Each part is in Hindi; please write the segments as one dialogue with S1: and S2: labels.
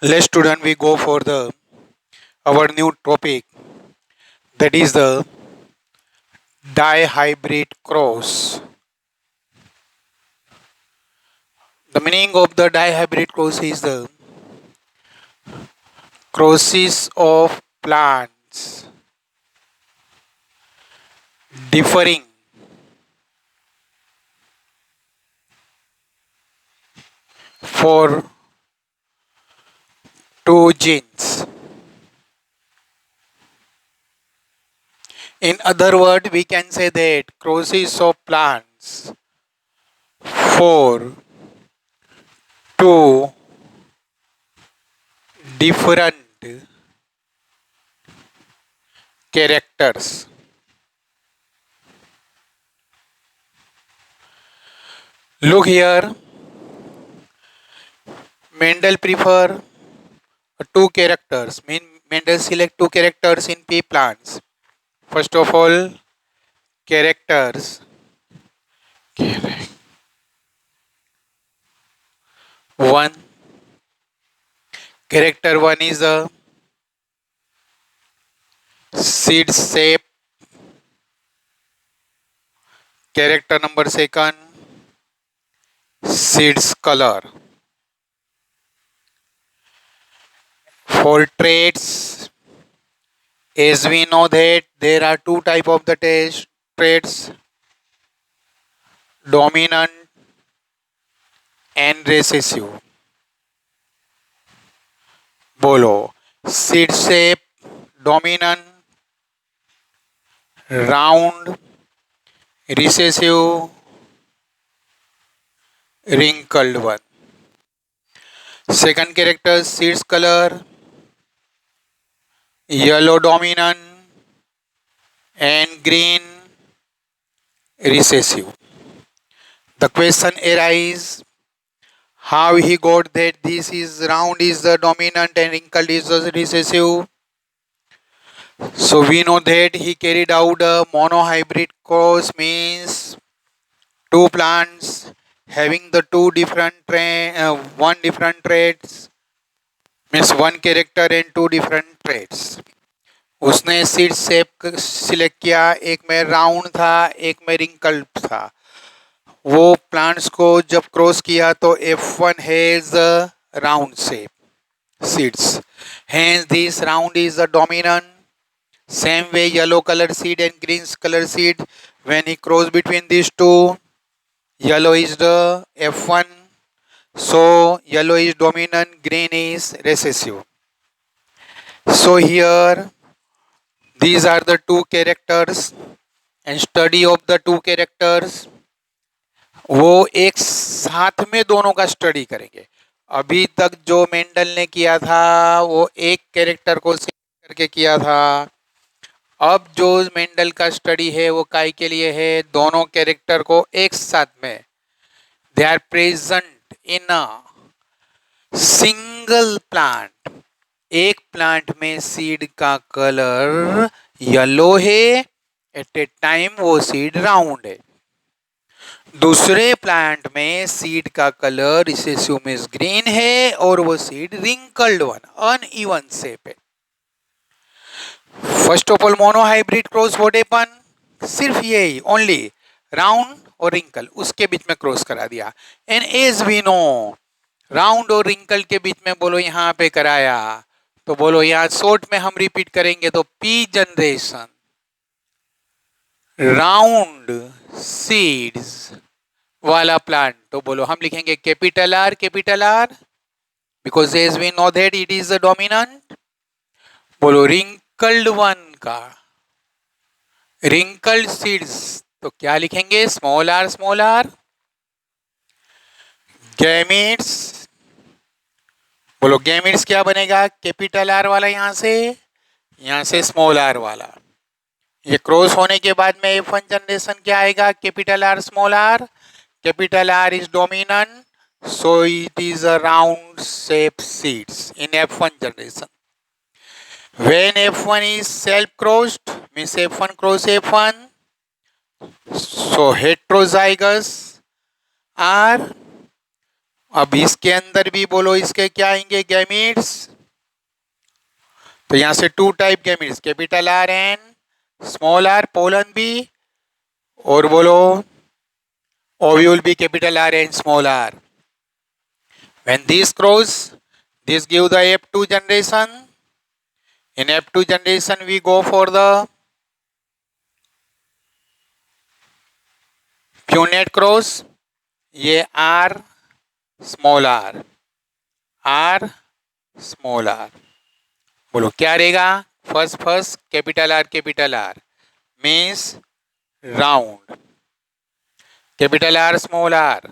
S1: Let's student we go for the our new topic, that is the dihybrid cross. The meaning of the dihybrid cross is the crosses of plants differing for two genes. In other words, we can say that crosses of plants for two different characters. Look here, Mendel prefer two characters. Mendel select two characters in pea plants. First of all, characters. One character one is the seed shape. Character number second, seeds color. For traits, as we know that there are two type of the traits, dominant and recessive. बोलो, seed shape, dominant, round, recessive, wrinkled one. Second character, seeds color, yellow dominant and green recessive. The question arises, how he got that this is round is the dominant and wrinkled is the recessive. So we know that he carried out a monohybrid cross, means two plants having the two different one different traits, means one character and two different traits. उसने सीड शेप सिलेक्ट किया, एक में राउंड था एक में रिंकल था. वो प्लांट्स को जब क्रॉस किया तो F1 has round shape seeds, hence this round is the dominant. Same way yellow color seed and green color seed, when he cross between these two, yellow is the F1, so yellow is dominant, green is recessive. So here these are the two characters and study of the two characters. वो एक साथ में दोनों का स्टडी करेंगे. अभी तक जो मेंडल ने किया था वो एक कैरेक्टर को सिलेक्ट करके किया था. अब जो मेंडल का स्टडी है वो काय के लिए है, दोनों कैरेक्टर को एक साथ में they are present in a single plant. एक प्लांट में सीड का कलर येलो है, एट ए टाइम वो सीड राउंड है. दूसरे प्लांट में सीड का कलर रिसेसिव में ग्रीन है और वो seed wrinkled one uneven shape है. First of all monohybrid cross what happen, सिर्फ यही ओनली राउंड और रिंकल उसके बीच में क्रॉस करा दिया. And as we know round और रिंकल के बीच में बोलो यहाँ पे कराया, तो बोलो यहाँ शॉर्ट में हम रिपीट करेंगे तो पी जनरेशन राउंड सीड्स वाला प्लांट, तो बोलो हम लिखेंगे capital R because as we know that it is the dominant. बोलो रिंकल्ड वन का रिंकल्ड सीड्स, तो क्या लिखेंगे स्मॉल आर. गैमिट्स, बोलो गैमिट्स क्या बनेगा, कैपिटल आर वाला यहाँ से स्मॉल आर वाला. ये क्रॉस होने के बाद में F1 जनरेशन क्या आएगा, capital R small R. Capital R is dominant, so it is a round shape seeds in F1 generation. When F1 is self crossed, means F1 cross F1, so heterozygous are अब इसके अंदर भी बोलो इसके क्या आएंगे गैमीट्स। तो यहां से two type gametes, capital R and small R, pollen बी, और बोलो ओव्यूल बी capital R and small R. When these cross, this give the F2 generation. In F2 generation we go for the punnate cross. ये R small R, R small R, बोलो क्या रहेगा। First capital R means round, capital R small R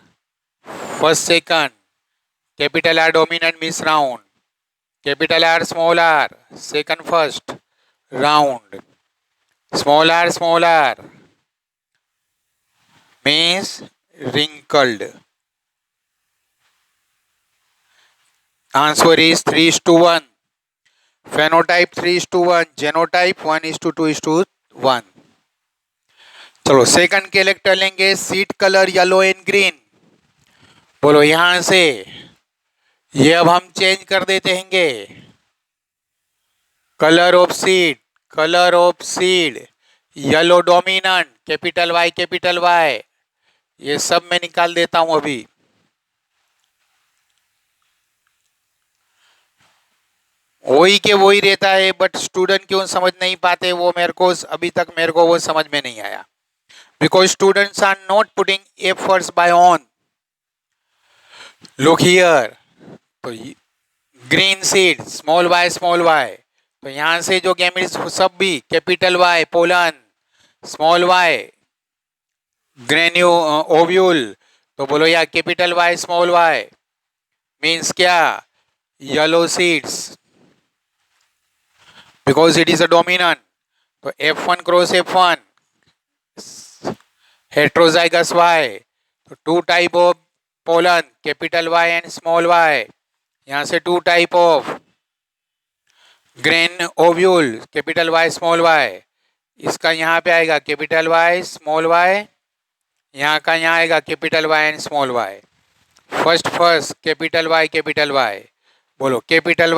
S1: first second, capital R dominant means round, capital R small R second first round, small R means wrinkled. Answer is 3:1. Phenotype 3:1, genotype 1:2:1. चलो सेकंड कैरेक्टर लेंगे, seed colour yellow and green. बोलो यहां से ये अब हम चेंज कर देते हैंगे, colour of seed yellow dominant capital Y, ये सब मैं निकाल देता हूं अभी। वही के वही रहता है, बट स्टूडेंट क्यों समझ नहीं पाते वो अभी तक मेरे को वो समझ में नहीं आया, because students are not putting efforts by own. Look here, तो ग्रीन सीड स्मॉल वाई, तो यहां से जो गैमेट्स सब भी capital Y pollen, small Y grain ovule, तो बोलो यार capital Y small Y means क्या, yellow seeds, because it is a dominant. तो F1 cross F1 heterozygous Y, तो two type of pollen capital Y and small y, यहां से two type of grain ovule capital Y small y, इसका यहाँ पे आएगा कैपिटल Y स्मॉल y, यहाँ का यहाँ आएगा capital Y and small y, first capital Y, बोलो capital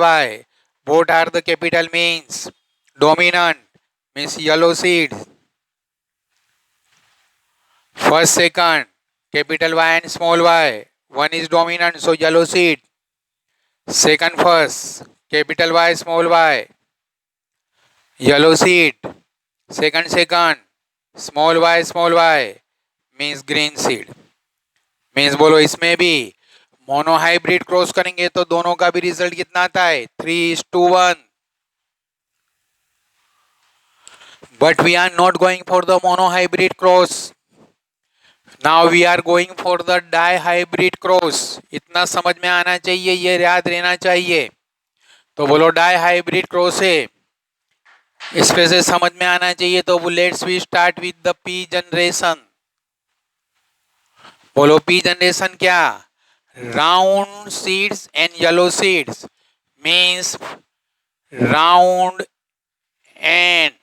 S1: Y, both are the capital means dominant means yellow seeds, first second capital Y and small y, one is dominant so yellow seed, second first capital Y small y yellow seed, second small y means green seed, means बोलो इसमें भी मोनोहाइब्रिड क्रॉस करेंगे तो दोनों का भी रिजल्ट कितना आता है 3:1, but we are not going for the monohybrid cross, now we are going for the dihybrid cross. इतना समझ में आना चाहिए, ये याद रहना चाहिए। तो बोलो डाईहाइब्रिड क्रॉस है, इस पे से समझ में आना चाहिए। तो let's we start with the P generation. बोलो पी जनरेशन क्या, round seeds and yellow seeds means round and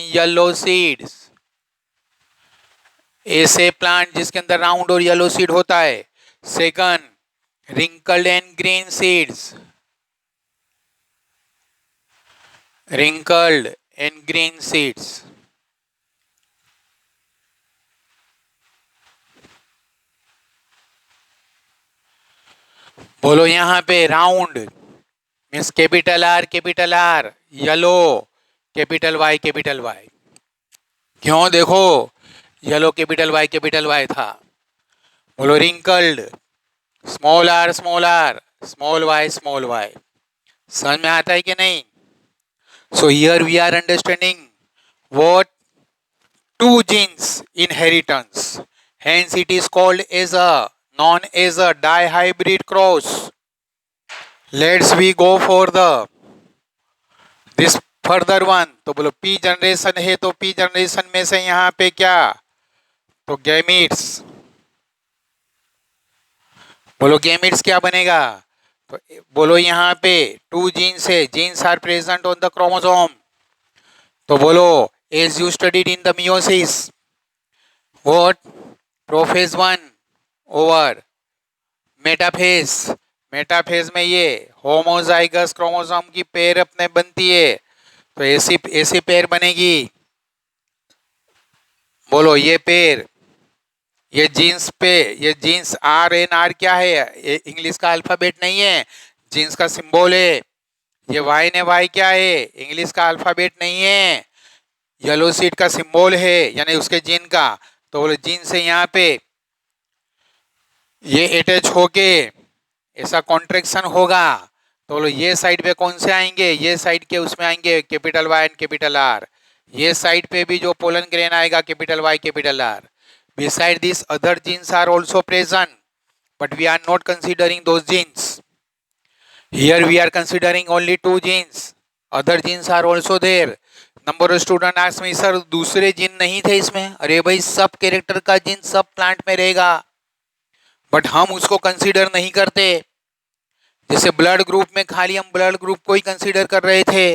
S1: yellow seeds, ऐसे प्लांट जिसके अंदर राउंड और येलो सीड होता है। Second wrinkled and green seeds, wrinkled and green seeds, बोलो यहां पे round means capital R, yellow capital Y, क्यों देखो येलो कैपिटल वाई था। बोलो wrinkled small R, small Y, समझ में आता है कि नहीं। So here we are understanding what two genes inheritance, hence it is called as a known as a dihybrid cross. Let's we go for the this further one। तो बोलो पी जनरेशन है, तो पी जनरेशन में से यहाँ पे क्या, तो गैमीट्स, बोलो गैमीट्स क्या बनेगा। तो बोलो यहाँ पे टू जीन्स है, genes are present on the chromosome. तो बोलो as you studied in the meiosis, what prophase 1 over metaphase. Metaphase में ये होमोजाइगस क्रोमोसोम की पेयर अपने बनती है, तो ऐसी ऐसी पेयर बनेगी। बोलो ये पेयर, ये जीन्स पे, ये जीन्स RNR क्या है, ये इंग्लिश का अल्फाबेट नहीं है, जीन्स का सिंबल है। ये वाई ने वाई क्या है, इंग्लिश का अल्फाबेट नहीं है, येलो सीड का सिंबल है, यानी उसके जीन का। तो बोले जीन से यहाँ पे ये अटैच होके ऐसा कॉन्ट्रेक्शन होगा, तो बोलो ये साइड पे कौन से आएंगे, ये साइड के उसमें आएंगे capital Y and capital R. ये साइड पे भी जो पोलन ग्रेन आएगा capital Y capital R. Beside this other genes are also present, but we are not considering those genes. Here we are considering only two genes. Other genes are also there. Number of student ask me sir दूसरे जीन नहीं थे इसमें। अरे भाई सब कैरेक्टर का जीन सब प्लांट में रहेगा, बट हम उसको कंसीडर नहीं करते। जैसे ब्लड ग्रुप में खाली हम ब्लड ग्रुप को ही कंसीडर कर रहे थे।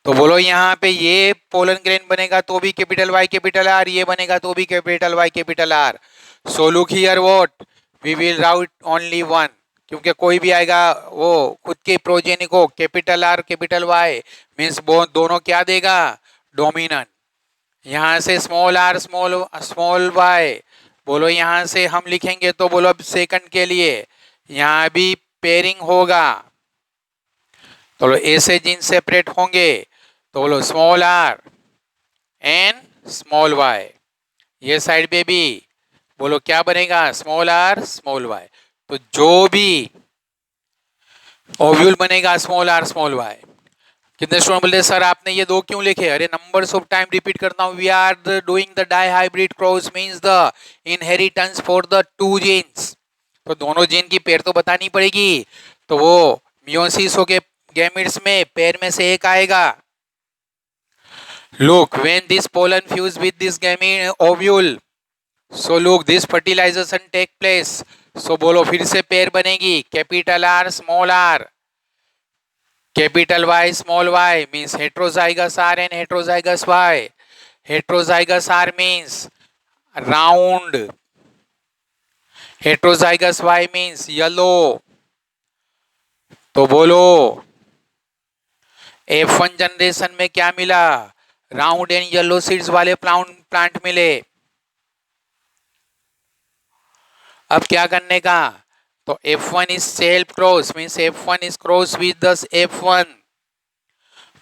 S1: तो बोलो यहाँ पे ये पोलन ग्रेन बनेगा तो भी कैपिटल वाई कैपिटल आर, ये बनेगा तो भी capital Y capital R. So look here what we will write only one, क्योंकि कोई भी आएगा वो खुद के प्रोजेनी को capital R capital Y means दोनों क्या देगा, डोमिनेंट। यहाँ से स्मॉल आर स्मॉल वाई, बोलो यहाँ से हम लिखेंगे तो बोलो अब सेकंड के लिए यहाँ भी पेयरिंग होगा, तो बोलो ऐसे जीन सेपरेट होंगे, तो बोलो small R and small Y. ये साइड पे भी बोलो क्या बनेगा, स्मॉल आर स्मॉल वाई। तो जो भी ओव्यूल बनेगा स्मॉल आर स्मॉल वाई। कितने स्टूडेंट बोलते हैं सर आपने ये दो क्यों लिखे, अरे नंबर्स ऑफ टाइम रिपीट करता हूँ। We are doing the dihybrid cross means the inheritance for the two genes. तो दोनों जीन की पेयर तो बतानी पड़ेगी, तो वो मियोसिस हो के गैमेट्स में पेयर में से एक आएगा। Look, when this pollen fuse with this gamete ovule, so look this fertilization take place. So बोलो फिर से पेयर बनेगी capital R small R, capital Y small Y means heterozygous R and heterozygous Y. Heterozygous R means round, heterozygous Y means yellow. तो बोलो F1 जनरेशन में क्या मिला, राउंड एंड येलो सीड्स वाले प्लांट मिले। अब क्या करने का, तो F1 is self cross means F1 is cross with the F1।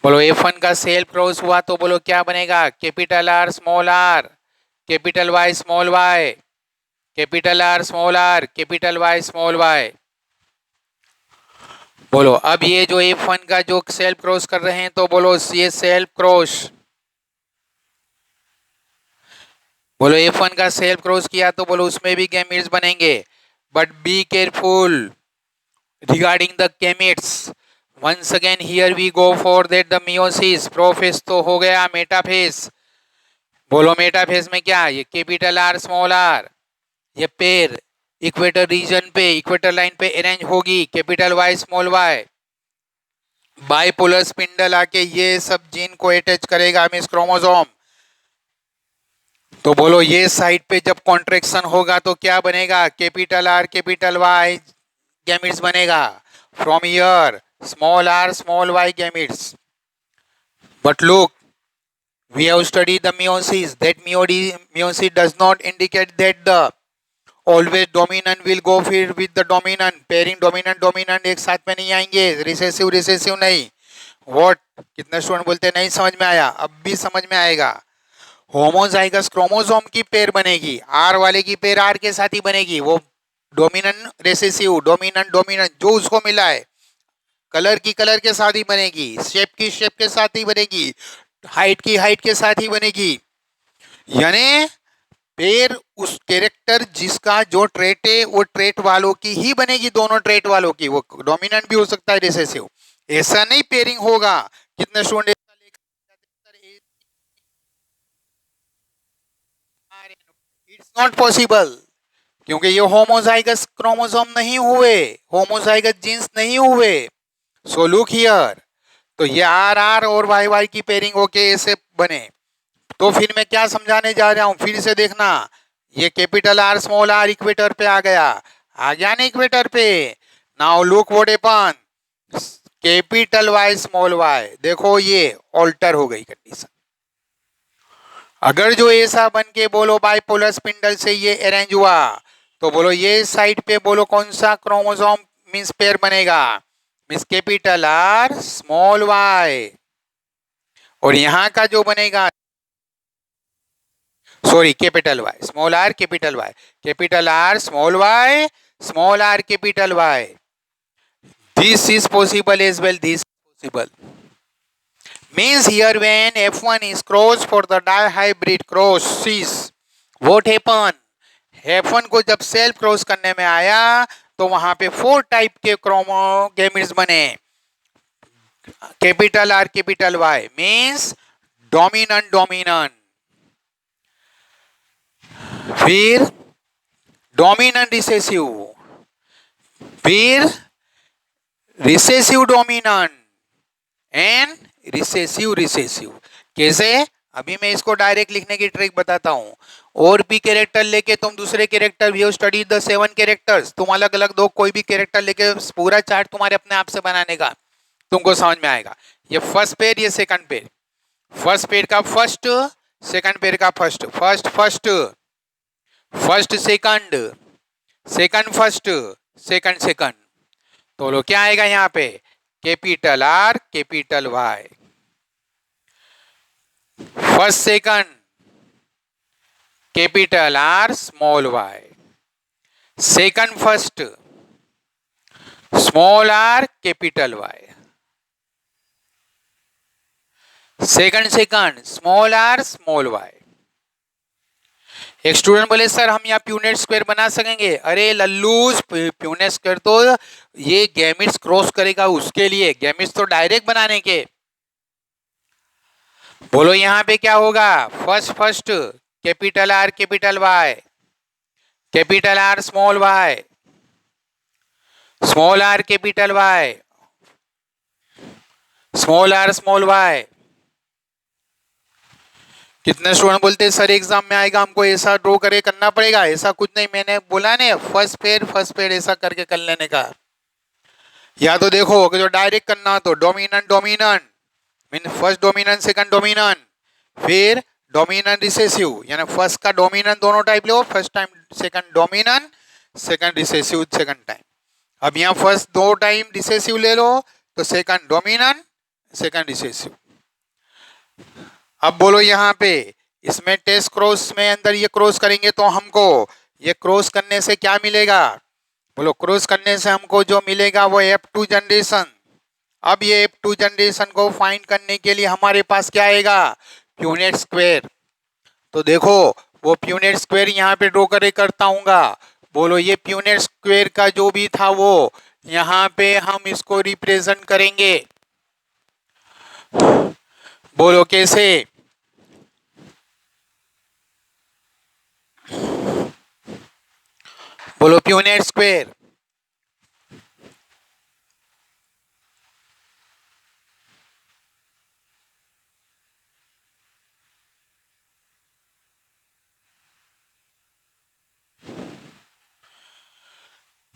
S1: बोलो F1 का सेल्फ क्रॉस हुआ तो बोलो क्या बनेगा, capital R small R capital Y small Y, capital R small R capital Y small Y. बोलो अब ये जो F1 का जो सेल्फ क्रॉस कर रहे हैं तो बोलो ये सेल्फ क्रॉस, बोलो F1 का सेल्फ क्रॉस किया तो बोलो उसमें भी गैमेट्स बनेंगे, but be careful regarding the gametes. Once again here we go for that the meiosis. Prophase तो हो गया, मेटाफेज। बोलो मेटाफेज में क्या, ये कैपिटल आर स्मॉल आर, ये पेयर इक्वेटर रीजन पे इक्वेटर लाइन पे अरेंज होगी, capital Y small Y. Bipolar spindle आके ये सब जीन को अटैच करेगा मींस क्रोमोसोम। तो बोलो ये साइड पे जब कॉन्ट्रैक्शन होगा तो क्या बनेगा, capital R capital Y gametes बनेगा। From here small R small Y gametes. But look we have studied the meiosis, that meiosis does not indicate that the always dominant will go with the dominant, pairing dominant dominant एक साथ में नहीं आएंगे, रिसेसिव रिसेसिव नहीं। व्हाट, कितने स्टूडेंट बोलते हैं नहीं समझ में आया, अब भी समझ में आएगा। होमोजाइगस क्रोमोसोम की पेयर बनेगी, आर वाले की पेयर आर के साथ ही बनेगी, वो डोमिनेंट रिसेसिव डोमिनेंट डोमिनेंट जो उसको मिला है, कलर की कलर के साथ ही बनेगी, शेप की शेप के साथ ही बनेगी, हाइट की हाइट के साथ ही बनेगी। यानी पेयर उस कैरेक्टर जिसका जो ट्रेट है वो ट्रेट वालों की ही बनेगी, दोनों ट्रेट वालों की। वो डोमिनेंट भी हो सकता है रिसेसिव, ऐसा नहीं पेयरिंग होगा। कितने स्टूडेंट, इट्स नॉट पॉसिबल, क्योंकि ये होमोजाइगस क्रोमोसोम नहीं हुए, होमोजाइगस जीन्स नहीं हुए। सो लुक हियर, तो ये आर आर और वाई वाई की पेयरिंग होके ऐसे बने। तो फिर मैं क्या समझाने जा रहा हूं, फिर से देखना, ये capital R small R equator पे आ गया ना इक्वेटर पे। Now look what happen, capital Y small Y, देखो ये ऑल्टर हो गई कंडीशन। अगर जो ऐसा बन के बोलो बाइपोलर स्पिंडल से ये अरेंज हुआ, तो बोलो ये साइड पे बोलो कौन सा क्रोमोसोम मींस पेयर बनेगा, means capital R small Y. और यहां का जो बनेगा, sorry capital Y small R capital Y, capital R small R capital Y. This is possible as well, this possible means here when F1 is crossed for the dihybrid crosses, what happen, F1 को जब सेल्फ क्रॉस करने में आया तो वहां पे 4 टाइप के क्रोमोगेमिट्स बने, capital R capital Y means dominant dominant, फिर डोमिनेंट रिसेसिव, फिर recessive dominant and recessive recessive. कैसे, अभी मैं इसको डायरेक्ट लिखने की ट्रिक बताता हूं। और भी कैरेक्टर लेके तुम दूसरे character, we have studied the 7 characters, तुम अलग अलग दो कोई भी कैरेक्टर लेके पूरा चार्ट तुम्हारे अपने आप से बनाने का तुमको समझ में आएगा। ये फर्स्ट पेयर, ये सेकंड पेयर, फर्स्ट पेयर का फर्स्ट, सेकंड पेयर का first, first first, first second, second first, second second, तो लो क्या आएगा यहाँ पे, capital R capital Y, first second capital R small Y, second first small R capital Y, second second small R small Y. एक स्टूडेंट बोले सर हम यहाँ प्यूनेट स्क्वायर बना सकेंगे, अरे लल्लूस प्यूनेट स्क्वायर तो ये गैमिट्स क्रॉस करेगा, उसके लिए गैमिट्स तो डायरेक्ट बनाने के। बोलो यहाँ पे क्या होगा, first first capital R capital Y, capital R small Y, small R capital Y, small R small Y. कितने स्टूडेंट बोलते हैं सर एग्जाम में आएगा हमको ऐसा ड्रॉ करे करना पड़ेगा, ऐसा कुछ नहीं, मैंने बोला नहीं फर्स्ट पेयर ऐसा करके कर लेने का। या तो देखो अगर जो डायरेक्ट करना तो dominant dominant mean first dominant second dominant, फिर डोमिनेंट रिसेसिव, यानी फर्स्ट का डोमिनेंट दोनों टाइप लो, first time second dominant, second recessive second time. अब यहाँ फर्स्ट 2 टाइम रिसेसिव ले लो तो सेकंड डोमिनेंट सेकंड रिसेसिव। अब बोलो यहाँ पे इसमें टेस्ट क्रॉस में अंदर ये क्रॉस करेंगे तो हमको ये क्रॉस करने से क्या मिलेगा, बोलो क्रॉस करने से हमको जो मिलेगा वो F2 जनरेशन। अब ये F2 जनरेशन को फाइंड करने के लिए हमारे पास क्या आएगा, प्यूनेट स्क्वायर। तो देखो वो प्यूनेट स्क्वायर यहाँ पे ड्रॉ करे करता हूँगा, बोलो ये प्यूनेट स्क्वायर का जो भी था वो यहाँ पे हम इसको रिप्रेजेंट करेंगे, बोलो कैसे, बोलो Punnett square,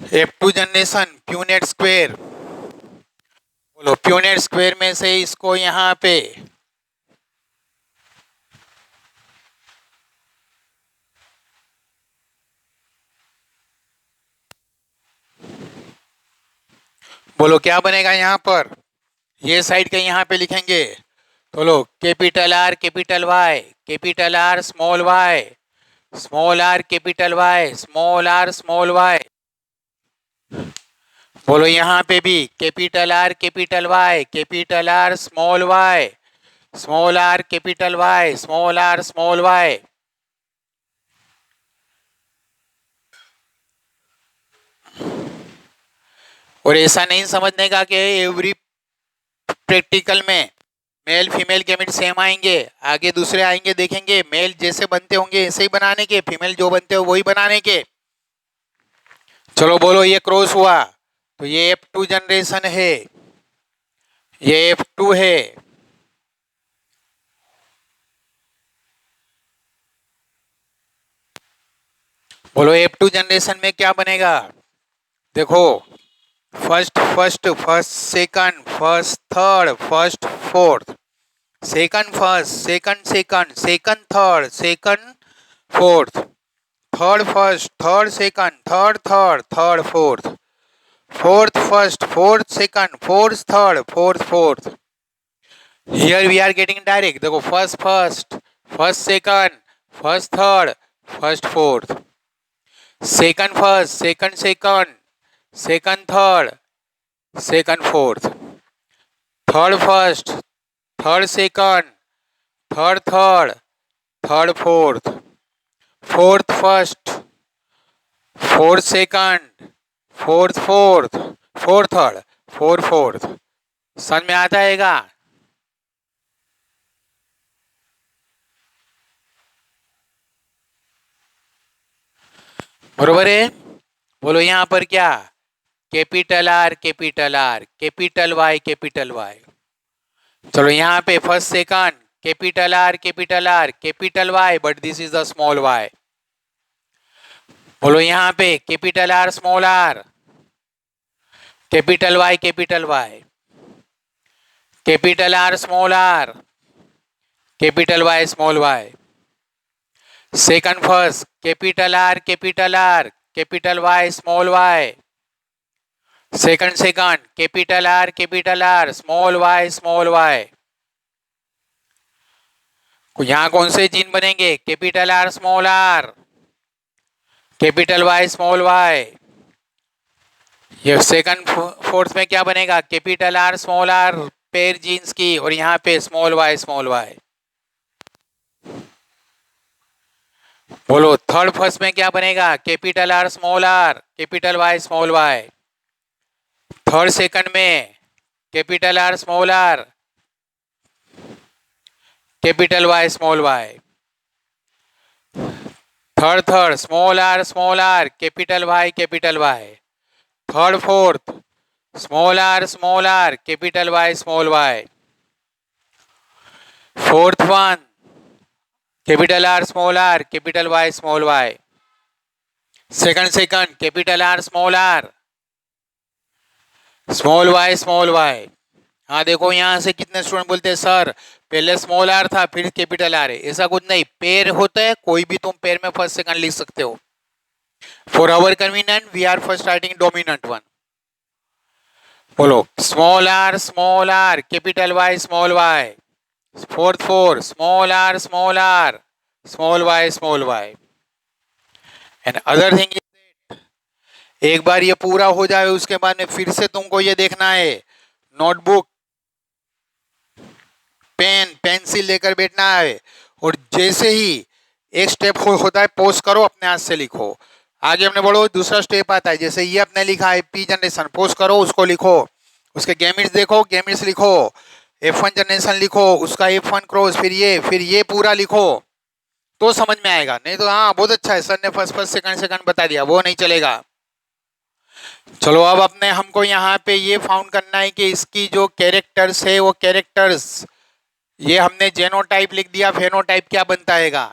S1: F2 generation Punnett square, बोलो प्यूनेट स्क्वायर में से इसको यहाँ पे बोलो क्या बनेगा, यहाँ पर ये साइड के यहाँ पे लिखेंगे, तो लो capital R capital Y, capital R small Y, small R capital Y, small R small Y. बोलो यहाँ पे भी capital R capital Y, capital R small Y, small R capital Y, small R small Y. और ऐसा नहीं समझने का कि एवरी प्रैक्टिकल में मेल फीमेल गैमेट सेम आएंगे, आगे दूसरे आएंगे देखेंगे, मेल जैसे बनते होंगे ऐसे ही बनाने के, फीमेल जो बनते हो वही बनाने के। चलो बोलो ये क्रॉस हुआ तो ये F2 जनरेशन है, ये F2 है, बोलो F2 जनरेशन में क्या बनेगा? देखो, first first first second first third first fourth, second first second second second third second fourth, third first third second third third third fourth, fourth first, fourth second, fourth third, fourth fourth. Here we are getting direct. देखो first first, first second, first third, first fourth. Second first, second second, second third, second fourth. Third first, third second, third third, third fourth. Fourth first, fourth second, fourth fourth, fourth third, fourth fourth. समझ में आता हैगा? बरोबर है? बोलो यहां पर क्या? Capital R capital R, capital Y capital Y. चलो यहाँ पे first second capital R capital Y, but this is the small Y. बोलो यहाँ पे capital R small R, capital Y capital R small R, capital Y small Y. Second first capital R capital Y small Y, second second capital R small Y. यहां कौन से जीन बनेंगे? Capital R small R, capital Y small Y. ये सेकंड फोर्थ में क्या बनेगा? Capital R small R pair genes की, और यहाँ पे स्मॉल वाई। बोलो थर्ड फर्स्ट में क्या बनेगा? Capital R small R capital Y small Y. Third second में capital R small R capital Y small Y. Third small R capital Y. Third fourth small R capital Y small Y. Fourth one capital R capital Y small Y. Second capital R small Y. हाँ देखो यहाँ से कितने स्टूडेंट बोलते हैं सर पहले स्मॉल आर था फिर कैपिटल आर है। ऐसा कुछ नहीं, पेयर होता है, कोई भी तुम पेयर में फर्स्ट सेकंड लिख सकते हो। For our convenient we are first writing dominant one. बोलो small R capital Y small Y. Four small R small Y. And other thing, एक बार ये पूरा हो जाए उसके बाद में फिर से तुमको ये देखना है, नोटबुक पेन पेंसिल लेकर बैठना है, और जैसे ही एक स्टेप होता है पोस्ट करो, अपने हाथ से लिखो। आगे हमने बोलो दूसरा स्टेप आता है, जैसे ये अपने लिखा है पी जनरेशन, पोस्ट करो उसको लिखो, उसके गेमिट्स देखो गेमिट्स लिखो, F1 जनरेशन लिखो, उसका F1 क्रॉस, फिर ये पूरा लिखो तो समझ में आएगा। नहीं तो हाँ बहुत अच्छा है सर ने फर्स्ट सेकंड बता दिया, वो नहीं चलेगा। चलो अब अपने हमको यहाँ पे ये फाउंड करना है कि इसकी जो कैरेक्टर्स है वो कैरेक्टर्स, ये हमने जेनोटाइप लिख दिया, फेनोटाइप क्या बनता हैगा?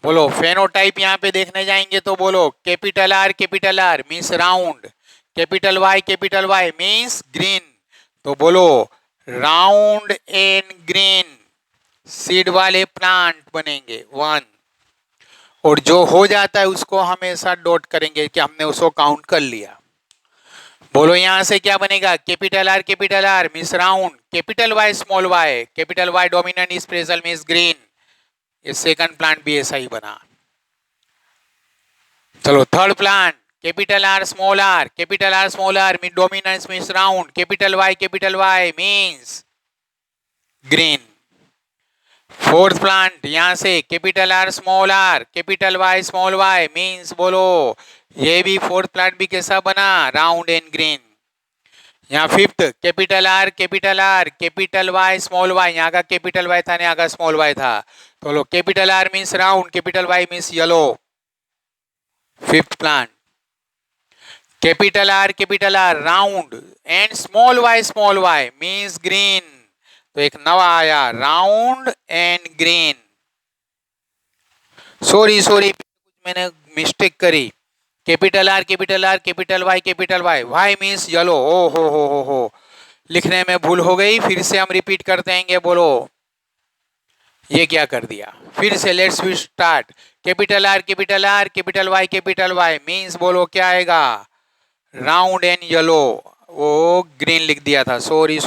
S1: बोलो फेनोटाइप यहाँ पे देखने जाएंगे तो बोलो capital R means round, capital Y means green, तो बोलो राउंड एंड ग्रीन सीड वाले प्लांट बनेंगे 1। और जो हो जाता है उसको हमेशा डॉट करेंगे कि हमने उसको काउंट कर लिया। बोलो यहां से क्या बनेगा? Capital R means round, capital Y dominant is प्रेजल मीन्स ग्रीन। ये सेकंड प्लांट भी ऐसा ही बना। चलो third plant capital R small R mean dominance means round, capital Y means green. Fourth plant यहां से capital R capital Y means बोलो ये भी फोर्थ प्लांट भी कैसा बना? Round and green. यहाँ fifth capital R capital Y small Y, यहाँ का कैपिटल वाई था यहाँ का स्मॉल वाई था, तो लो capital R means round, capital Y means yellow. Fifth plant capital R round and small Y means green, तो एक नवा आया राउंड एंड ग्रीन। सॉरी मैंने मिस्टेक करी, capital R capital R capital Y, Y means yellow. ओ हो, लिखने में भूल हो गई, फिर से हम रिपीट कर देंगे, बोलो ये क्या कर दिया, फिर से let's we start. Capital R capital Y means बोलो क्या आएगा, राउंड एंड येलो। वो ग्रीन लिख दिया था, सॉरी।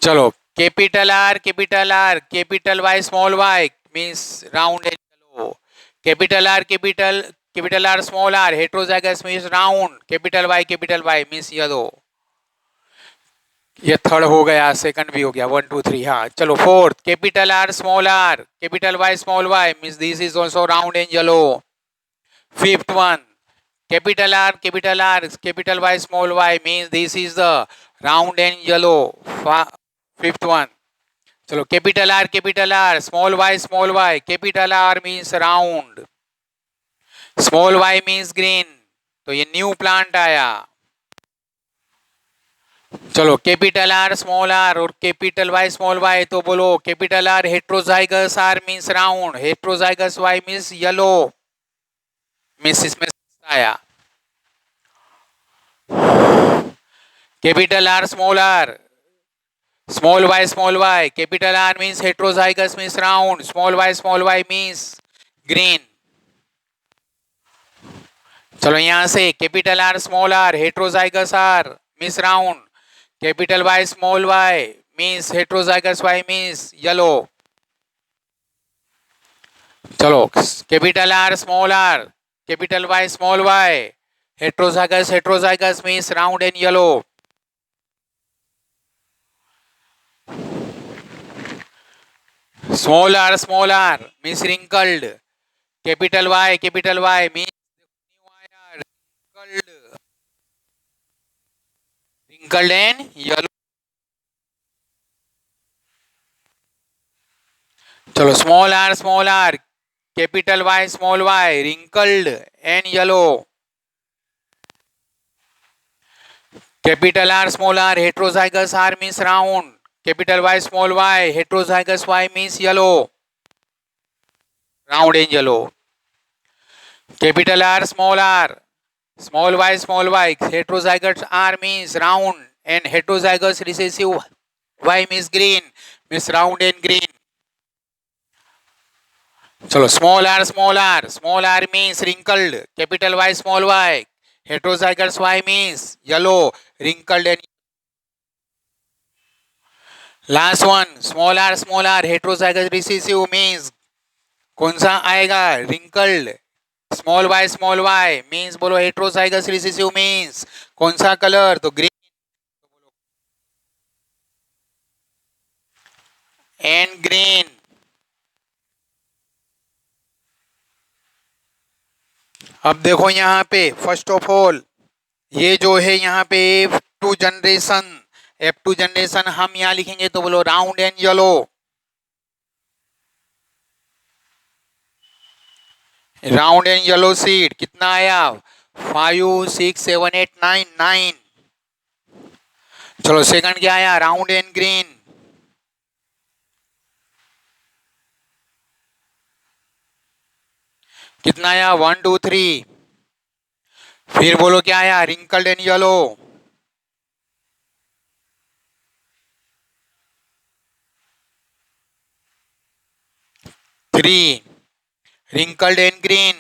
S1: चलो capital R capital Y means round and yellow. Capital R small R heterozygous means round, capital Y means yellow. ये थर्ड हो गया, सेकंड भी हो गया, 1 2 3। हाँ चलो fourth, capital R capital Y means this is also round and yellow. Fifth one, capital R capital Y means this is the round and yellow. Fifth one. चलो capital R small Y capital R means round, small Y means green, तो ये न्यू प्लांट आया। चलो कैपिटल आर स्मॉल आर और कैपिटल वाई स्मॉल वाई, तो बोलो capital R heterozygous R means round, heterozygous Y means yellow, means इसमें आया। Capital R small Y capital R means heterozygous means round, small Y means green. चलो यहां से capital R small R heterozygous R means round, capital Y small Y means heterozygous Y means yellow. चलो capital R capital Y small Y heterozygous means round and yellow. Small R means wrinkled, capital Y means wrinkled and yellow. चलो small R capital Y small Y wrinkled and yellow. Capital R small R heterozygous R means round, capital Y small Y heterozygous Y means yellow, round and yellow. Capital R small Y heterozygous R means round and heterozygous recessive Y means green, means round and green. चलो small R means wrinkled, capital Y small Y heterozygous Y means yellow, wrinkled and. Last one, small R heterozygous recessive means कौन सा आएगा, रिंकल्ड। स्मॉल वाई मीन्स बोलो हेट्रोजाइगस रिसेसिव मीन्स कौन सा कलर, तो ग्रीन एंड ग्रीन। अब देखो यहाँ पे फर्स्ट ऑफ ऑल ये जो है यहाँ पे F2 जनरेशन हम यहाँ लिखेंगे, तो बोलो round and yellow, round and yellow seed कितना आया, 5 6 7 8 9 9। चलो सेकंड क्या आया, राउंड एंड ग्रीन, कितना आया, 1 2 3। फिर बोलो क्या आया, wrinkled and yellow, 3। wrinkled and green,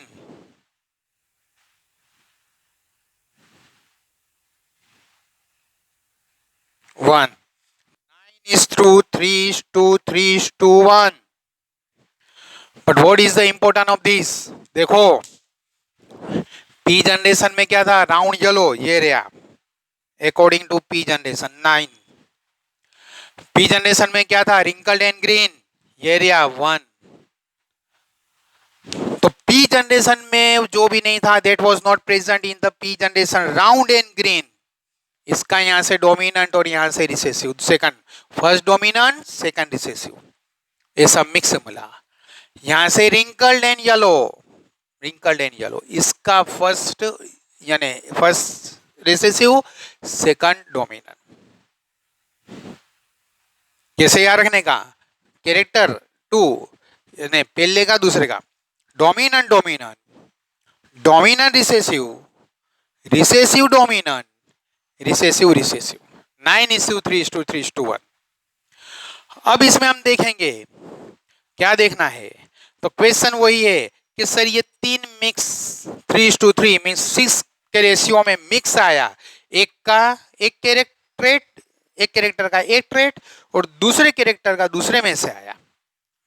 S1: 1. 9:3:3:1. But what is the importance of this? देखो पी जनरेशन में क्या था, राउंड येलो, ये रहा according to P generation 9। P generation में क्या था, रिंकल्ड एंड ग्रीन, ये रहा 1। तो पी जनरेशन में जो भी नहीं था that was not present in the P generation, round and green. इसका यहां से डोमिनेंट और यहां से recessive, second, first dominant second recessive, ये सब मिक्स मिला। यहां से रिंकल्ड एंड येलो, इसका फर्स्ट यानी फर्स्ट रिसेसिव सेकंड डोमिनेंट। कैसे याद रखने का, कैरेक्टर 2 यानी पहले का दूसरे का, dominant dominant, dominant recessive, recessive dominant, recessive recessive, 9:3:3:1। अब इसमें हम देखेंगे क्या देखना है। तो क्वेश्चन वही है कि सर ये तीन मिक्स 3:3 मीन्स 6 के रेशियो में मिक्स आया, एक का एक ट्रेट, एक कैरेक्टर का एक ट्रेट और दूसरे कैरेक्टर का दूसरे में से आया,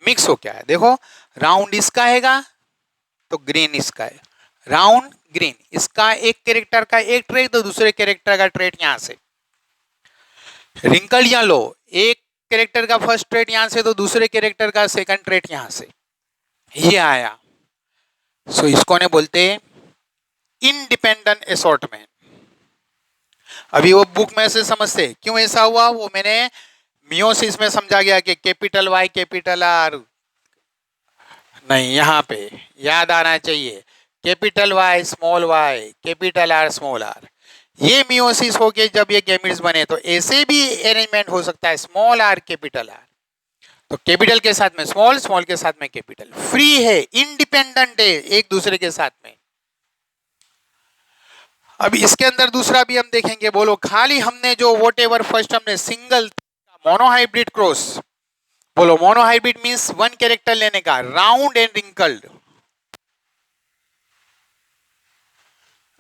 S1: मिक्स हो क्या है। देखो राउंड इसका हैगा तो ग्रीन इसका है, राउंड ग्रीन, इसका एक कैरेक्टर का एक ट्रेट तो दूसरे कैरेक्टर का ट्रेट यहां से। रिंकल येलो, एक कैरेक्टर का फर्स्ट ट्रेट यहां से तो दूसरे कैरेक्टर का सेकंड ट्रेट यहां से, ये आया। सो इसको ने बोलते इंडिपेंडेंट असॉर्टमेंट। अभी वो बुक में से समझते क्यों ऐसा हुआ, वो मैंने मियोसिस में समझा गया कि कैपिटल वाई कैपिटल आर नहीं, यहां पे याद आना चाहिए capital Y small Y capital R small R. ये मियोसिस हो के जब ये गैमेट्स बने तो ऐसे भी अरेंजमेंट हो सकता है, स्मॉल आर कैपिटल आर, तो कैपिटल के साथ में स्मॉल, स्मॉल के साथ में कैपिटल, फ्री है, इंडिपेंडेंट है एक दूसरे के साथ में। अब इसके अंदर दूसरा भी हम देखेंगे। बोलो खाली हमने जो वॉट एवर फर्स्ट हमने सिंगल मोनोहाइब्रिड क्रॉस, बोलो मोनोहाइब्रिड मींस वन कैरेक्टर लेने का, round and wrinkled,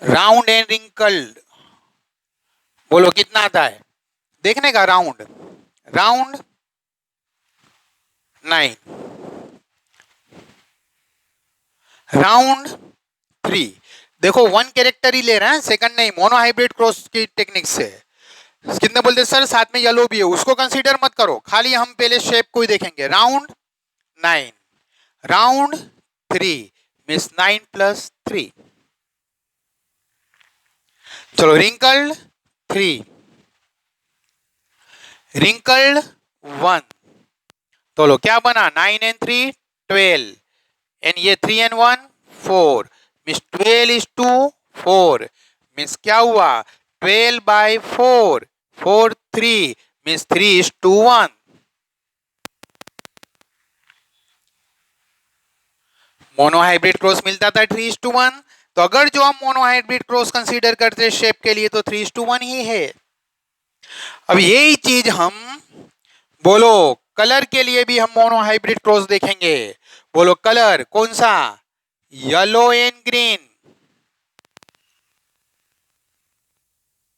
S1: round and wrinkled, बोलो कितना आता है देखने का। Round, round 9, round 3। देखो वन कैरेक्टर ही ले रहे हैं, सेकंड नहीं, मोनोहाइब्रिड क्रॉस की टेक्निक से। कितने बोलते सर साथ में येलो भी है, उसको कंसीडर मत करो, खाली हम पहले शेप को ही देखेंगे। Round 9, round 3 means 9 + 3। चलो रिंकल्ड 3, रिंकल्ड 1, तो लो क्या बना 9 and 3 12 एंड ये 3 and 1 4 मीन्स 12:2 4 मीन्स क्या हुआ 12/4 4 3 मीन्स 3:1। मोनोहाइब्रिड क्रॉस मिलता था 3:1, तो अगर जो हम मोनोहाइब्रिड क्रॉस कंसीडर करते हैं शेप के लिए तो 3:1 ही है। अब यही चीज हम बोलो कलर के लिए भी हम मोनोहाइब्रिड क्रॉस देखेंगे। बोलो कलर कौन सा, येलो एंड ग्रीन,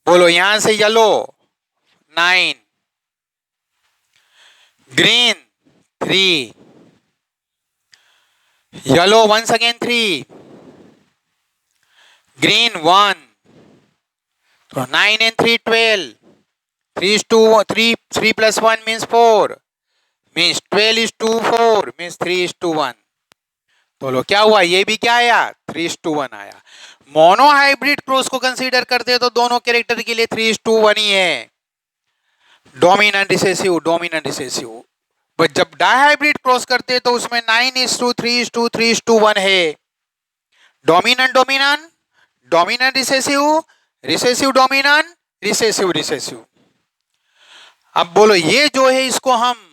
S1: बोलो यहां से yellow 9, green 3, yellow once again 3, green 1, तो 9 and 3 12, 3 + 1 means 4 मीन्स 12:4 मीन्स 3:1, तो लो क्या हुआ ये भी क्या आया 3:1 आया। मोनोहाइब्रिड क्रॉस को कंसीडर करते तो दोनों कैरेक्टर के लिए 3:1 ही है, dominant recessive, dominant recessive. But जब डाइहाइब्रिड क्रॉस करते तो उसमें 9:3:3:1 है, dominant dominant, dominant recessive, recessive dominant, recessive recessive. अब बोलो ये जो है इसको हम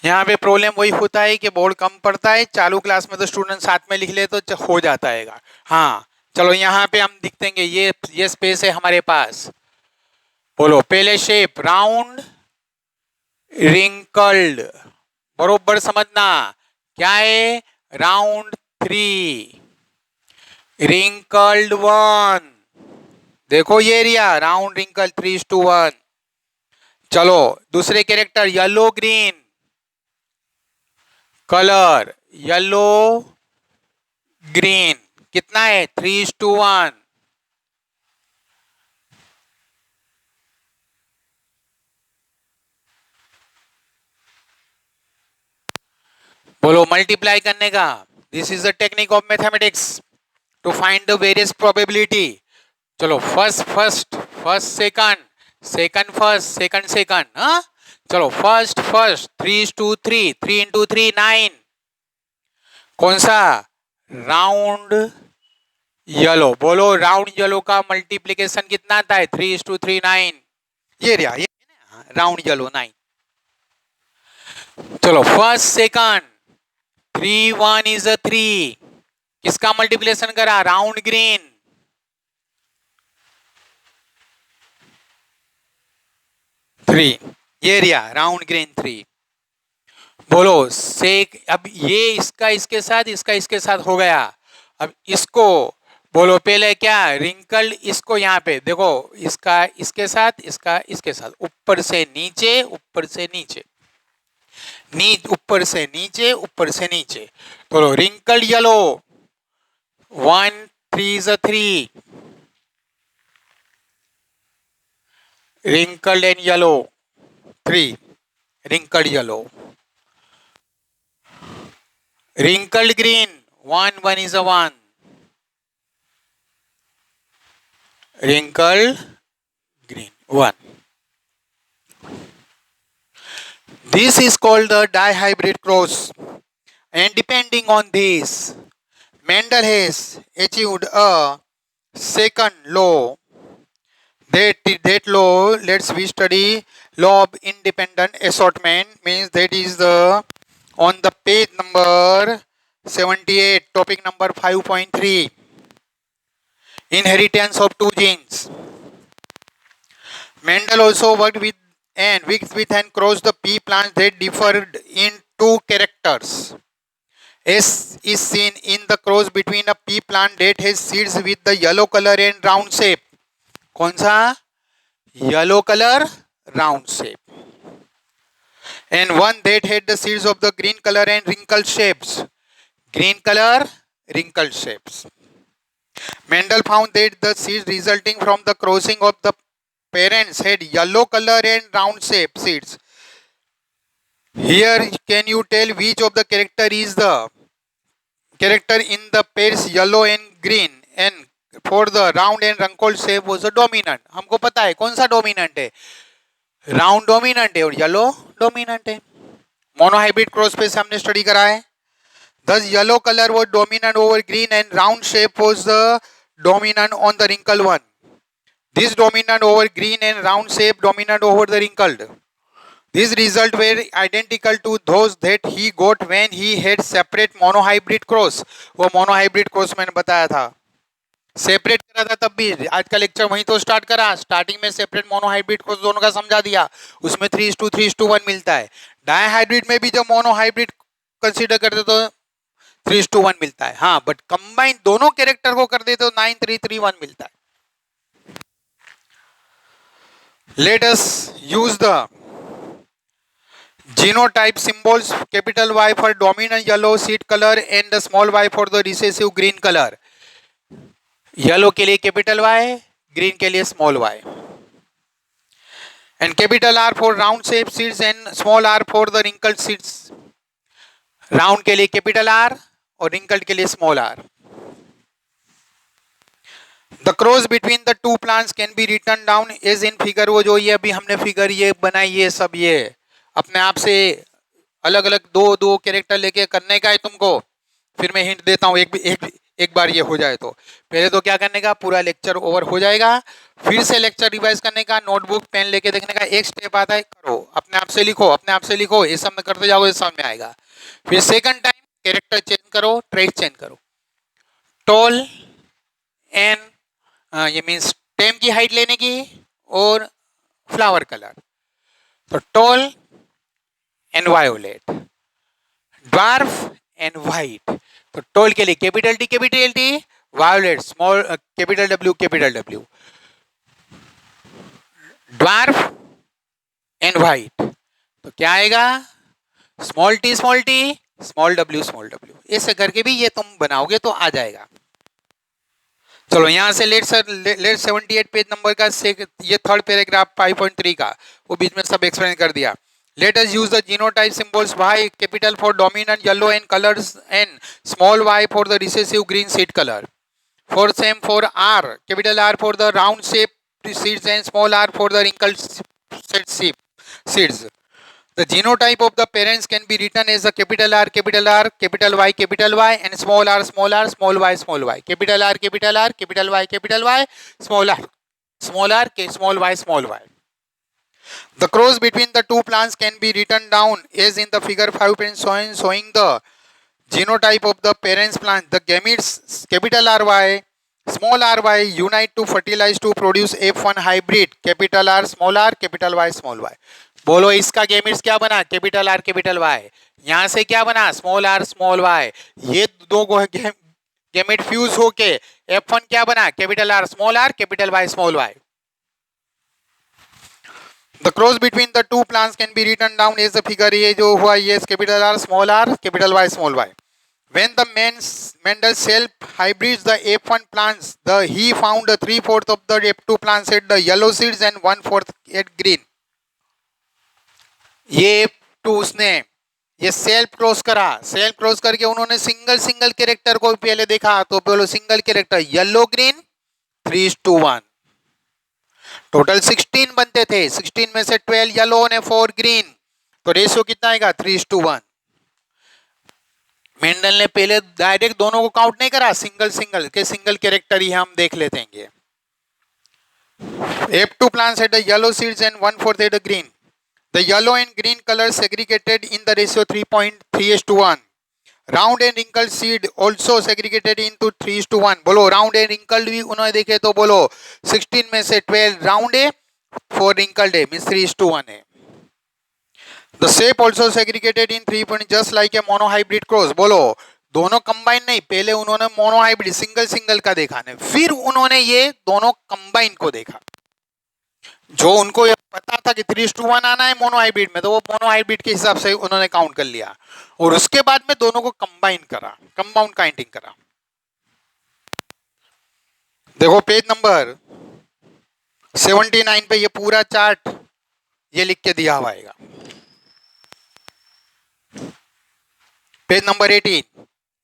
S1: यहाँ पे प्रॉब्लम वही होता है कि बोर्ड कम पड़ता है, चालू क्लास में तो स्टूडेंट साथ में लिख ले तो हो जाता है। हाँ चलो यहाँ पे हम दिख देंगे, ये स्पेस है हमारे पास। बोलो पहले शेप राउंड रिंकल्ड, बरोबर समझना क्या है, राउंड 3, रिंकल्ड 1, देखो ये एरिया राउंड रिंकल 3:1। चलो दूसरे character yellow green, colour yellow green कितना है 3:1। बोलो मल्टीप्लाई करने का, this is the technique of mathematics to find the various probability. चलो first first, first second, second first, second second, हाँ चलो फर्स्ट फर्स्ट 3:3, 3 × 3 9, कौन सा राउंड येलो, बोलो राउंड येलो का मल्टीप्लिकेशन कितना आता है 3:3 9, ये रहा ये राउंड येलो 9। चलो फर्स्ट सेकंड 3 1 is a 3. किसका मल्टीप्लिकेशन करा? Round green. 3. Area round green 3. बोलो सेक. अब ये इसका इसके साथ, इसका इसके साथ हो गया. अब इसको बोलो पहले क्या? रिंकल्ड. इसको यहाँ पे देखो, इसका इसके साथ, इसका इसके साथ, ऊपर से नीचे, ऊपर से नीचे, ऊपर से नीचे, ऊपर से नीचे. बोलो wrinkled yellow 1 3 is a 3. Wrinkled and yellow 3. Wrinkled yellow. Wrinkled green 1 1 is a 1. Wrinkled green 1. This is called the dihybrid cross, and depending on this, Mendel has achieved a second law. That law, let's we study law of independent assortment, means that is the on the page number 78, topic number 5.3, inheritance of two genes. Mendel also worked with and crossed the pea plants that differed in two characters, as is seen in the cross between a pea plant that has seeds with the yellow color and round shape. कौन सा? yellow color, round shape. And one that had the seeds of the green color and wrinkled shapes. Green color, wrinkled shapes. Mendel found that the seeds resulting from the crossing of the parents had yellow color and round shape seeds. Here, can you tell which of the character is the character in the pairs yellow and green, and for the round and wrinkled shape was a dominant? हमको पता है कौन सा डोमिनेंट है. राउंड डोमिनेंट है और येलो डोमिनेंट है. मोनोहाइब्रिड क्रॉस पे से हमने स्टडी करा है. Thus yellow color was dominant over green and round shape was the dominant on the wrinkled one. This dominant over green and round shape dominant over the wrinkled. These results were identical to those that he got when he had separate monohybrid cross. वो monohybrid cross मैंने बताया था. सेपरेट करा था तब भी. आज का लेक्चर वहीं तो स्टार्ट करा. स्टार्टिंग में सेपरेट मोनोहाइब्रिड क्रॉस दोनों का समझा दिया. उसमें 3:2 3:1 मिलता है. डायहाइब्रिड में भी जब मोनोहाइब्रिड कंसीडर करते तो 3:1 मिलता है. हाँ, बट कंबाइन दोनों कैरेक्टर को कर देते तो 9:3:1 मिलता है. Let us use the genotype symbols. Capital Y for dominant yellow seed color and the small y for the recessive green color. Yellow के लिए कैपिटल वाई, ग्रीन के लिए small Y. And capital R for round shape seeds and small R for the wrinkled seeds. Round के लिए कैपिटल आर और रिंकल्ड के लिए small R. The cross between the two plants can be written down as in figure. वो जो ये अभी हमने फिगर ये बनाई, ये सब ये अपने आप से अलग अलग दो कैरेक्टर लेके करने का है तुमको. फिर मैं हिंट देता हूँ. एक बार ये हो जाए तो पहले तो क्या करने का, पूरा लेक्चर ओवर हो जाएगा, फिर से लेक्चर रिवाइज करने का, नोटबुक पेन लेके देखने का. एक स्टेप आता है, करो, अपने आप से लिखो, अपने आप से लिखो. ये सब में करते जाओगे, समझ में आएगा. फिर सेकंड टाइम कैरेक्टर चेंज करो, ट्रेड चेंज करो. टॉल एंड ये मीन्स स्टेम की हाइट लेने की और फ्लावर कलर. तो tall and violet, dwarf and white. तो टॉल के लिए capital T, violet small capital W. Dwarf and white तो क्या आएगा? Small T, small W. ऐसे करके भी ये तुम बनाओगे तो आ जाएगा. चलो यहां से लेट 78 पेज नंबर का ये थर्ड पैराग्राफ 5.3 का, वो बीच में सब एक्सप्लेन कर दिया. Let us use the genotype symbols Y capital for dominant yellow and colors and small y for the recessive green seed color. For same for R, capital R for the round shape seeds and small r for the wrinkled seeds. The genotype of the parents can be written as a capital R, capital Y, and small r, small y. Capital R, capital Y, small r, small y. The cross between the two plants can be written down as in the figure 5 showing the Genotype of the parents plant. The gametes capital RY, small ry unite to fertilize to produce F1 hybrid. Capital R, capital Y, small y. बोलो इसका गेमिट्स क्या बना? Capital R capital Y. यहां से क्या बना? Small R small Y. ये दो गेमेट फ्यूज होके F1 क्या बना? Capital R capital Y small Y. The cross between the two plants can be written down as the figure. ये जो हुआ ये capital R, capital Y, small y. When the Mendel self hybrids the F1 plants, he found 3/4 of the F2 plants had the yellow seeds and 1/4 had green. ये F2 उसने ये सेल्फ क्रॉस करा. सेल्फ क्रॉस करके उन्होंने सिंगल कैरेक्टर को पहले देखा. तो बोलो single character yellow green 3:1. Total 16 बनते थे. 16 में से 12 येलो और 4 ग्रीन. तो रेशियो कितना आएगा? 3:1. मेंडल ने पहले डायरेक्ट दोनों को काउंट नहीं करा. सिंगल कैरेक्टर ही हम देख लेते हैं. F2 plants had the yellow seeds and 1/4 had the green. The yellow and green colors segregated in the ratio 3.3:1. Round and wrinkled seed also segregated into 3:1. बोलो round and wrinkled भी उन्होंने देखे तो बोलो 16 में से 12 round है 4 wrinkled है means 3:1 है. The shape also segregated in 3 point just like a monohybrid cross. बोलो दोनों कंबाइन नहीं. पहले उन्होंने मोनोहाइब्रिड सिंगल का देखा नहीं. फिर उन्होंने ये दोनों कंबाइन को देखा. जो उनको पता था कि 3:1 आना है मोनोहाइब्रिड में, तो वो मोनोहाइब्रिड के हिसाब से उन्होंने काउंट कर लिया. और उसके बाद में दोनों को कंबाइन करा, कंपाउंड काउंटिंग करा. देखो पेज नंबर 79 पे ये पूरा चार्ट ये लिख के दिया हुआ है. Page number 18.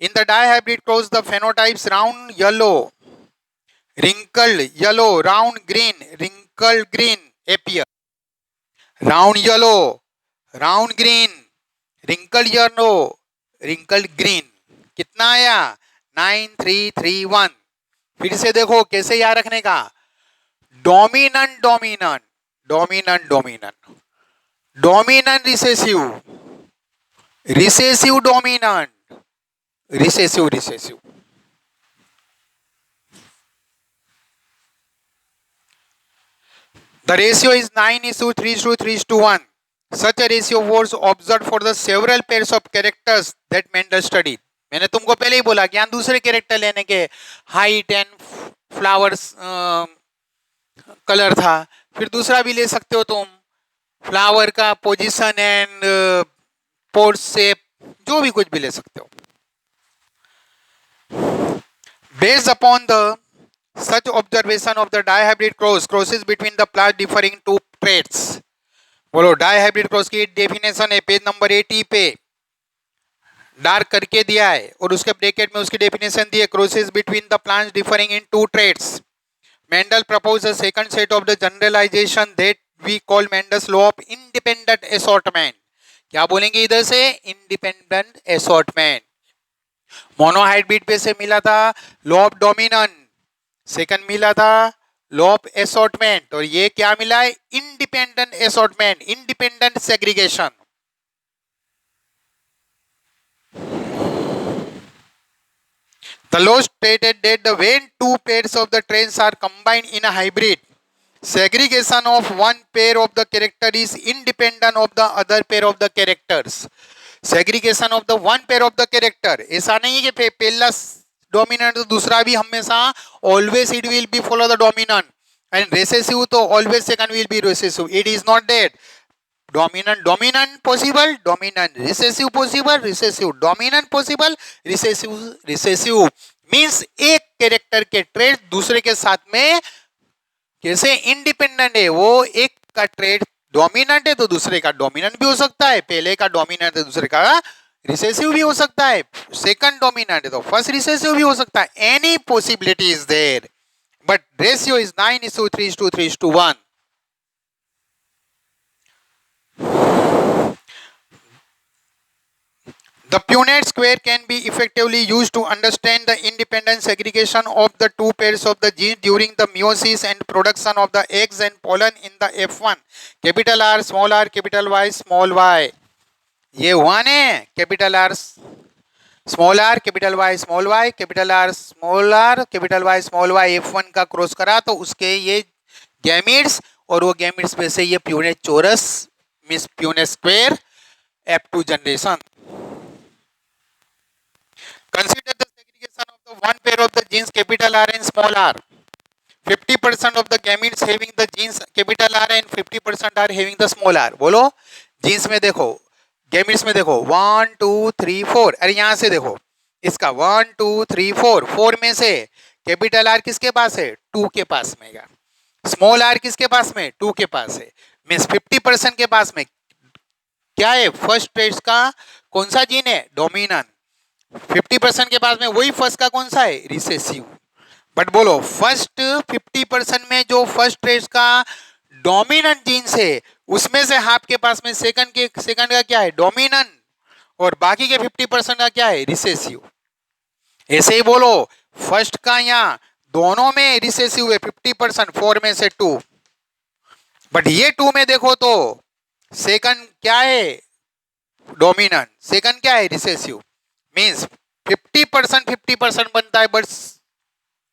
S1: In the dihybrid cross, the phenotypes round yellow, wrinkled yellow, round green, wrinkled green appear. Round yellow, round green, wrinkled yellow, wrinkled green. कितना आया? 9331. फिर से देखो कैसे याद रखने का. Dominant dominant dominant dominant dominant recessive recessive dominant recessive. The ratio is 9:3:3:1. Such a ratio was observed for the several pairs of characters that Mendel studied. मैंने तुमको पहले ही बोला कि यहाँ दूसरे कैरेक्टर लेने के हाइट एंड फ्लावर्स कलर था. फिर दूसरा भी ले सकते हो तुम, फ्लावर का पोजीशन एंड पोर्ट शेप, जो भी कुछ भी ले सकते हो. Based upon the such observation of the dihybrid crosses between the plants differing two traits. बोलो dihybrid cross की डेफिनेशन है पेज नंबर 80 पे डार्क करके दिया है और उसके ब्रैकेट में उसकी डेफिनेशन दी है. crosses between the plants differing in two traits. Mendel proposed a second set of the generalization that we call Mendel's law of independent assortment. क्या बोलेंगे इधर से? independent assortment. मोनोहाइब्रिड पे से मिला था लॉ ऑफ डोमिनेंट, सेकंड मिला था लॉ ऑफ असॉर्टमेंट, और ये क्या मिला है? Independent assortment, independent segregation. The law stated that when two pairs of the traits are combined in a hybrid, segregation of one pair of the character is independent of the other pair of the characters. Segregation of the one pair of the character. ऐसा नहीं है कि पहला डोमिनेंट तो दूसरा भी हमेशा always it will be follow the dominant, and recessive तो always second will be recessive. It is not that. Dominant possible, dominant recessive possible, recessive dominant possible, recessive means एक कैरेक्टर के ट्रेड दूसरे के साथ में कैसे इंडिपेंडेंट है. वो एक का ट्रेड डोमिनेंट है तो दूसरे का डोमिनेंट भी हो सकता है, पहले का डोमिनेंट है दूसरे का रिसेसिव भी हो सकता है, सेकंड डोमिनेंट है तो फर्स्ट रिसेसिव भी हो सकता है. Any possibility is there, but ratio is 9:3:3:1. The Punnett square can be effectively used to understand the independent segregation of the two pairs of the genes during the meiosis and production of the eggs and pollen in the F1. Capital R, capital Y, small y. ये 1 है, capital R small R capital Y small Y capital R small R capital Y small Y F1 का क्रॉस करा तो उसके ये गैमिड्स और वो गैमिड्स में से ये प्यूनेट चोरस मिस Punnett square F2 generation. Consider the segregation of the one pair of the genes capital R and small r. 50% of the gametes having the genes capital R and 50% are having the small r. बोलो जीन्स में देखो गैमिट्स में देखो 1 2 3 4. अरे यहाँ से देखो इसका 1 2 3 4 4 में से कैपिटल आर किसके पास है 2 के पास में है. स्मॉल आर किसके पास में 2 के पास है. मीन्स 50% के पास में क्या है फर्स्ट स्टेज का कौन सा जीन है डोमिनेंट. 50% के पास में वही फर्स्ट का कौन सा है रिसेसिव. बट बोलो फर्स्ट 50% में जो फर्स्ट स्टेज का डोमिनेंट जीन्स है उसमें से हाफ के पास में सेकंड का क्या है डोमिनेंट और बाकी के 50% का क्या है रिसेसिव. ऐसे ही बोलो फर्स्ट का यहाँ दोनों में रिसेसिव है 50% 4 में से 2. बट ये 2 में देखो तो सेकंड क्या है डोमिनेंट सेकंड क्या है रिसेसिव. मीन्स 50% बनता है बट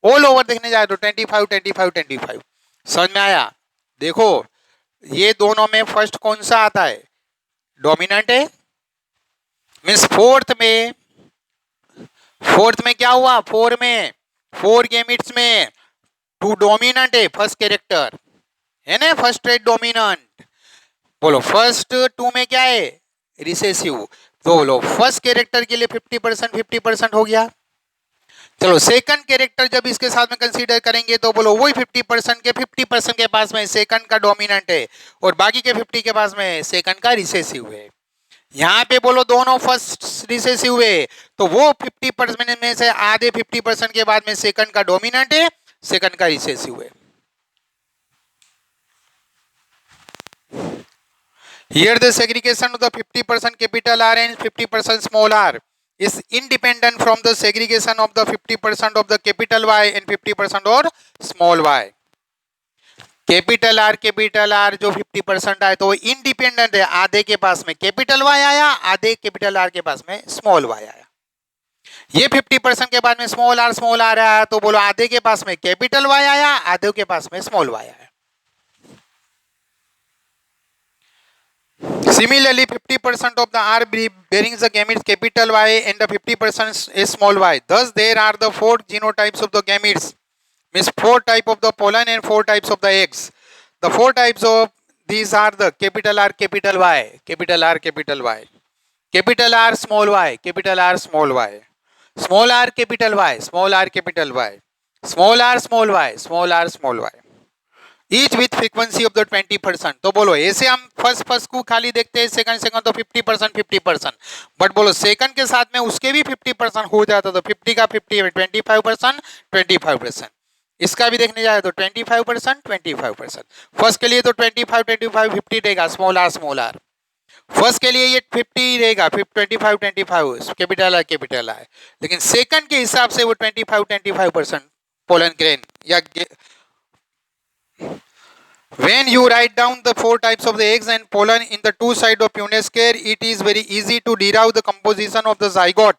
S1: ऑल ओवर देखने जाए तो 25. समझ में आया. देखो ये दोनों में फर्स्ट कौन सा आता है डोमिनेंट है. मीन्स फोर्थ में क्या हुआ 4 गैमेट्स में 2 डोमिनेंट है फर्स्ट कैरेक्टर है ना फर्स्ट ट्रेड डोमिनेंट. बोलो फर्स्ट 2 में क्या है रिसेसिव. तो बोलो फर्स्ट कैरेक्टर के लिए 50% हो गया. चलो सेकंड कैरेक्टर जब इसके साथ में कंसीडर करेंगे तो बोलो वही 50% के पास में सेकंड का डोमिनेंट है और बाकी के 50 के पास में सेकंड का रिसेसिव है. यहाँ पे बोलो दोनों फर्स्ट रिसेसिव है तो वो 50% में से आधे 50% के बाद में सेकंड का डोमिनेंट है सेकंड का रिसेसिव है. Here the segregation of the 50% capital R and 50% small r is independent from the segregation of the 50% of the capital Y and 50% or small y. Capital R जो 50% आए तो वो इंडिपेंडेंट है. आधे के पास में कैपिटल वाई आया आधे कैपिटल आर के पास में स्मॉल वाई आया. ये 50% के बाद में स्मॉल आर आया तो बोलो आधे के पास में कैपिटल वाई आया आधे के पास में स्मॉल वाई आया. Similarly, 50% of the R bearing the gametes capital Y and the 50% is small y. Thus, there are the 4 genotypes of the gametes. Means 4 type of the pollen and 4 types of the eggs. The 4 types of these are the capital R, capital Y, capital R, capital Y, capital R, small y, capital R, small y, small r, capital Y, small r, capital Y, small r, small y, small r, small y. Each with frequency of the 20%. तो बोलो ऐसे हम फर्स्ट को खाली देखते हैं सेकंड तो 50%. बट बोलो सेकंड के साथ में उसके भी 50% हो जाता तो 50 का 50 25%. इसका भी देखने जाए तो 25%. फर्स्ट के लिए तो 25 50 रहेगा स्मॉल आर. फर्स्ट के लिए ये 50 रहेगा 25 कैपिटल आर. लेकिन सेकंड के हिसाब से वो 25% पोलन ग्रेन या when you write down the 4 types of the eggs and pollen in the two sides of Punnett square, it is very easy to derive the composition of the zygote.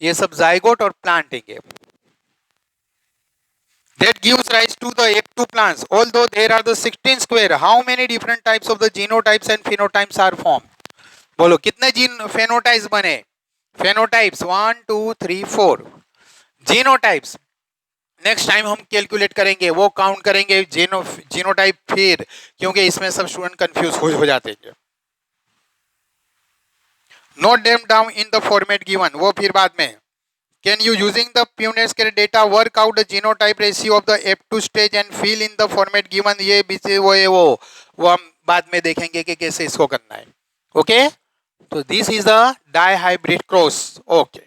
S1: ये सब zygote और planting है. That gives rise to the F2 plants. Although there are the 16 square, how many different types of the genotypes and phenotypes are formed? बोलो कितने phenotypes बने? Phenotypes 1 2 3 4. Genotypes नेक्स्ट टाइम हम कैलकुलेट करेंगे वो काउंट करेंगे जीनोटाइप फिर क्योंकि इसमें सब स्टूडेंट कंफ्यूज हो जाते हैं. Note them down in the format given वो फिर बाद में. Can you using the Punnett square data work out the genotype ratio of the F2 stage and fill in the format given. ये वो हम बाद में देखेंगे कि कैसे इसको करना है. ओके तो this is the dihybrid cross. Okay